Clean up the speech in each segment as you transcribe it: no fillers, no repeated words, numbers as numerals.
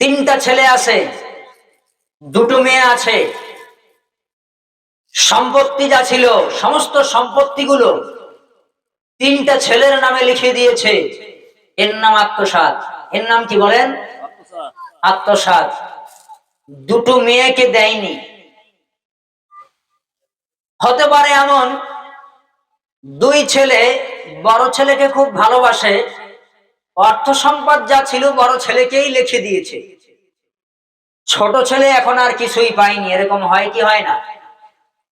তিনটা ছেলে আছে, দুটো মেয়ে আছে। সম্পত্তি যা ছিল সমস্ত সম্পত্তিগুলো তিনটা ছেলের নামে লিখে দিয়েছে। এর নাম আত্মসাৎ। এর নাম কি বলেন? আত্মসাৎ। দুটো মেয়েকে দেয়নি। হতে পারে এমন, দুই ছেলে বড় ছেলেকে খুব ভালোবাসে, অর্থ সম্পদ যা ছিল বড় ছেলেকেই লিখে দিয়েছে। ছোট ছেলে এখন আর কিছুই পায়নি। এরকম হয় কি হয় না?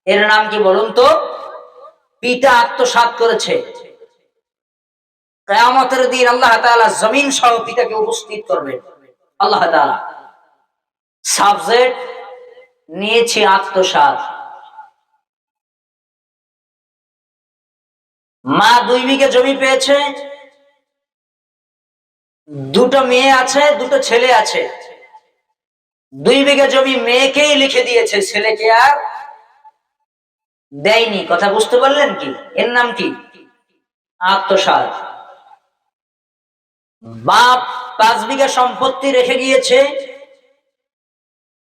এর নাম কি বলুন তো? পিতা আত্মসাৎ করেছে। কিয়ামতের দিন আল্লাহ তাআলা জমিন সহ পিতাকে উপস্থিত করবেন। আল্লাহ তাআলা সাবজেক্ট নিয়েছে আত্মসাৎ। মা 2 বিঘা জমি পেয়েছে, দুটো মেয়ে আছে, দুটো ছেলে আছে। 2 বিঘা জমি মেয়েকেই লিখে দিয়েছে, ছেলেকে আর দেয়নি। কথা বুঝতে পারলেন কি? এর নাম কি? আত্মসাৎ। বাপ 5 বিঘা সম্পত্তি রেখে গিয়েছে,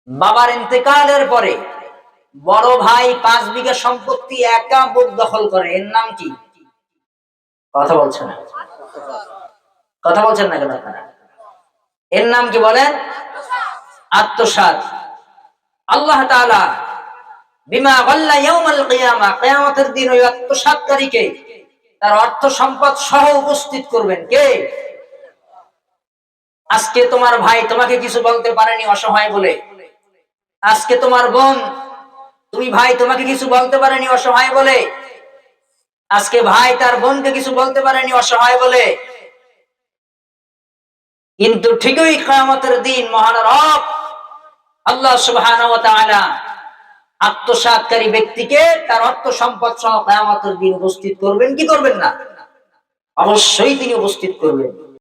বাবার ইন্তেকালের পরে বড় ভাই 5 বিঘা সম্পত্তি একা বুক দখল করে। এর নাম কি? কথা বলছেন না, কথা বলছেন না কেন আপনারা? এর নাম কি বলেন? আত্মসাৎ। আল্লাহ তাআলা বিমা গাল্লা ইয়াউমাল কিয়ামা, কিয়ামতের দিন ওই আত্মসাৎকারীকে তার অর্থ সম্পদ সহ উপস্থিত করবেন। কে? আজকে তোমার ভাই তোমাকে কিছু বলতে পারেনি অসহায় বলে। আজকে তোমার বোন, তুমি ভাই তোমাকে কিছু বলতে পারেনি অসহায় বলে। আজকে ভাই তার বোনকে কিছু বলতে পারেনি অসহায় বলে। কিন্তু ঠিকই কিয়ামতের দিন মহান রব আল্লাহ সুবহানাহু ওয়া তাআলা আত্মসাৎকারী ব্যক্তিকে তার অর্থ সম্পদ সহ কিয়ামতের দিন উপস্থিত করবেন কি করবেন না? অবশ্যই তিনি উপস্থিত করবেন।